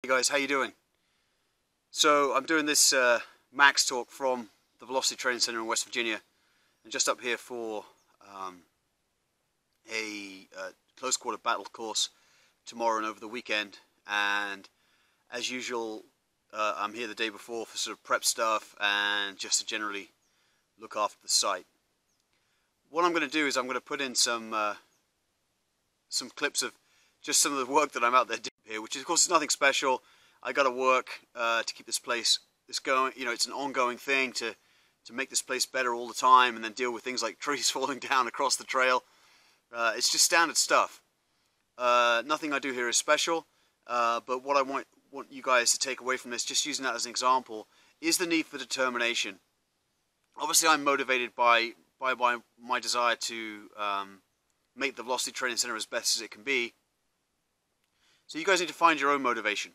Hey guys, how you doing? So I'm doing this Max talk from the Velocity Training Center in West Virginia, and just up here for a close quarter battle course tomorrow and over the weekend. And as usual, I'm here the day before for sort of prep stuff and just to generally look after the site. What I'm going to do is I'm going to put in some clips of just some of the work that I'm out there doing here, which of course is nothing special. I got to work to keep this place going. You know, it's an ongoing thing to make this place better all the time, and then deal with things like trees falling down across the trail. It's just standard stuff. Nothing I do here is special, but what I want you guys to take away from this, just using that as an example, is the need for determination. Obviously, I'm motivated by my desire to make the Velocity Training Center as best as it can be. So you guys need to find your own motivation.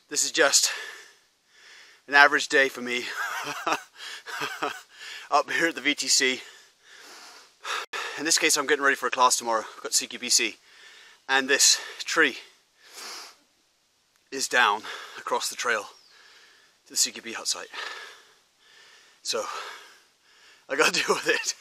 This is just an average day for me up here at the VTC. In this case, I'm getting ready for a class tomorrow. I've got CQBC, and this tree is down across the trail to the CQB hut site. So I got to deal with it.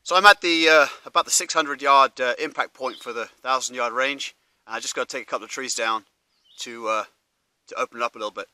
So I'm at the about the 600-yard impact point for the 1,000-yard range, and I just got to take a couple of trees down to open it up a little bit.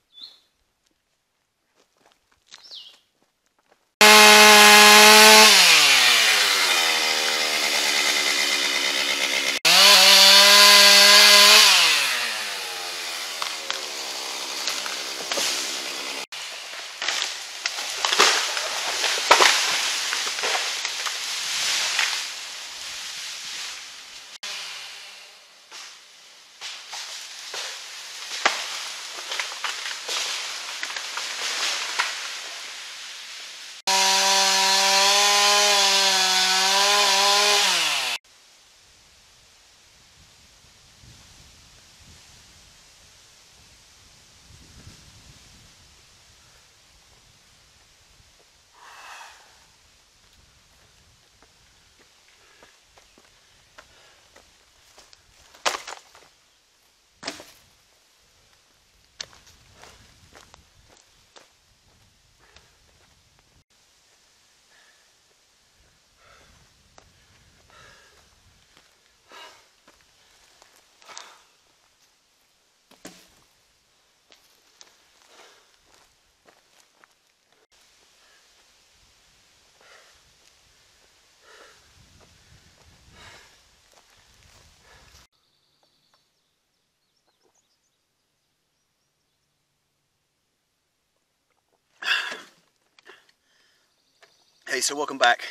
Hey, so welcome back.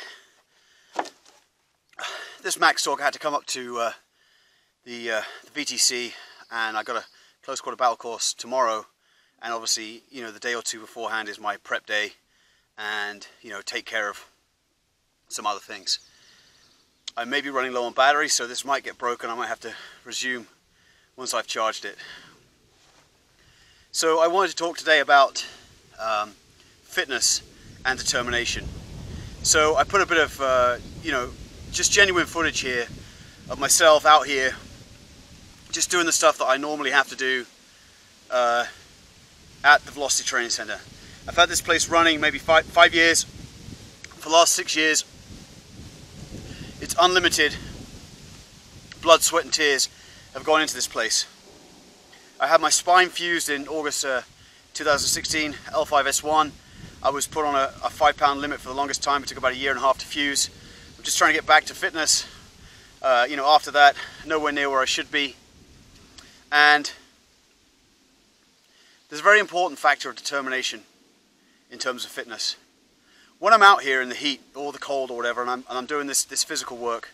This Max Talk, I had to come up to the VTC, and I got a close quarter battle course tomorrow, and obviously, you know, the day or two beforehand is my prep day, and, you know, take care of some other things. I may be running low on battery, so this might get broken. I might have to resume once I've charged it. So I wanted to talk today about fitness and determination. So I put a bit of, you know, just genuine footage here of myself out here, just doing the stuff that I normally have to do at the Velocity Training Center. I've had this place running maybe five years. For the last 6 years, it's unlimited blood, sweat and tears have gone into this place. I had my spine fused in August 2016, L5S1. I was put on a 5-pound limit for the longest time. It took about 1.5 years to fuse. I'm just trying to get back to fitness. You know, after that, nowhere near where I should be. And there's a very important factor of determination in terms of fitness. When I'm out here in the heat or the cold or whatever, and I'm doing this physical work,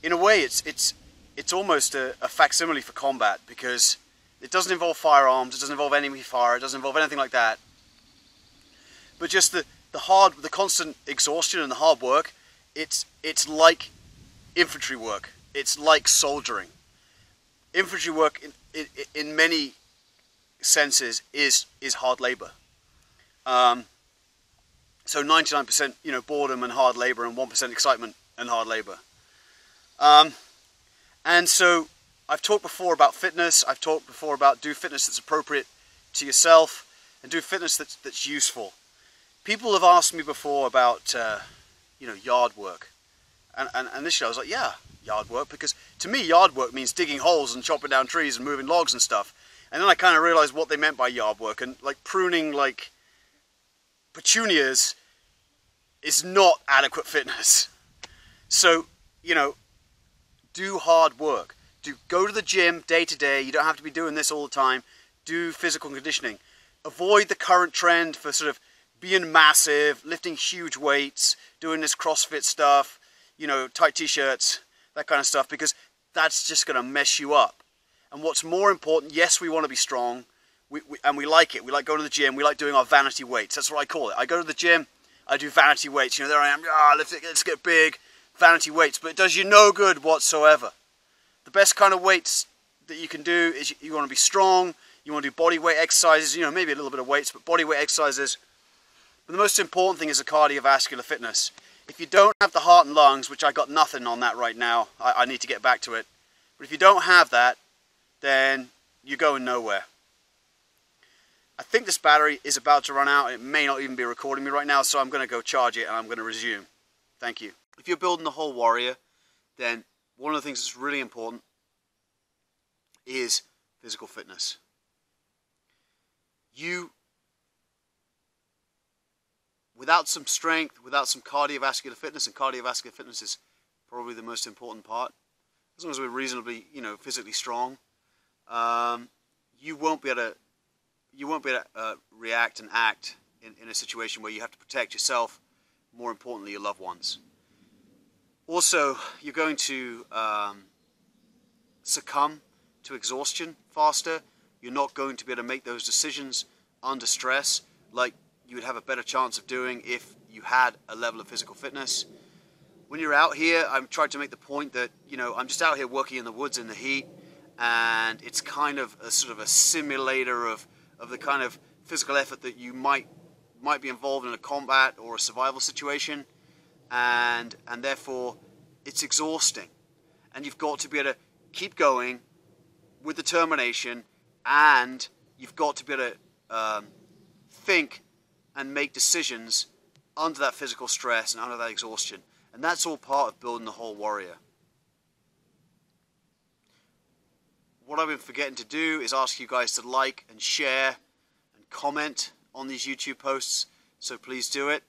in a way, it's almost a facsimile for combat, because it doesn't involve firearms, it doesn't involve enemy fire, it doesn't involve anything like that. But just the constant exhaustion and the hard work, it's like infantry work. It's like soldiering. Infantry work, in many senses, is hard labor. So 99%, you know, boredom and hard labor, and 1% excitement and hard labor. And so I've talked before about fitness. I've talked before about do fitness that's appropriate to yourself, and do fitness that's useful. People have asked me before about, you know, yard work. And initially I was like, yeah, yard work, because to me yard work means digging holes and chopping down trees and moving logs and stuff. And then I kind of realized what they meant by yard work, and like pruning like petunias is not adequate fitness. So, you know, do hard work. Go to the gym day to day. You don't have to be doing this all the time. Do physical conditioning. Avoid the current trend for sort of being massive, lifting huge weights, doing this CrossFit stuff, you know, tight t-shirts, that kind of stuff, because that's just going to mess you up. And what's more important, yes, we want to be strong, and we like it. We like going to the gym. We like doing our vanity weights. That's what I call it. I go to the gym, I do vanity weights. You know, there I am, let's get big, vanity weights. But it does you no good whatsoever. The best kind of weights that you can do is you want to be strong, you want to do body weight exercises, you know, maybe a little bit of weights, but body weight exercises. But the most important thing is the cardiovascular fitness. If you don't have the heart and lungs, which I got nothing on that right now, I need to get back to it. But if you don't have that, then you're going nowhere. I think this battery is about to run out. It may not even be recording me right now, so I'm going to go charge it and I'm going to resume. Thank you. if you're building the whole warrior, then one of the things that's really important is physical fitness. Without some strength, without some cardiovascular fitness, and cardiovascular fitness is probably the most important part, as long as we're reasonably, physically strong, you won't be able to react and act in a situation where you have to protect yourself, more importantly your loved ones. Also, you're going to succumb to exhaustion faster. You're not going to be able to make those decisions under stress like you would have a better chance of doing if you had a level of physical fitness. When you're out here, I'm trying to make the point that, I'm just out here working in the woods in the heat, and it's kind of a sort of a simulator of the kind of physical effort that you might be involved in a combat or a survival situation, and therefore it's exhausting. And you've got to be able to keep going with determination, and you've got to be able to think and make decisions under that physical stress and under that exhaustion. And that's all part of building the whole warrior. What I've been forgetting to do is ask you guys to like and share and comment on these YouTube posts, so please do it.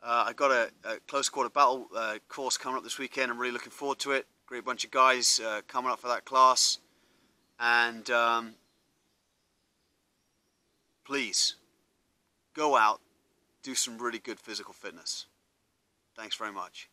I've got a close quarter battle course coming up this weekend. I'm really looking forward to it. Great bunch of guys coming up for that class. And please, go out, do some really good physical fitness. Thanks very much.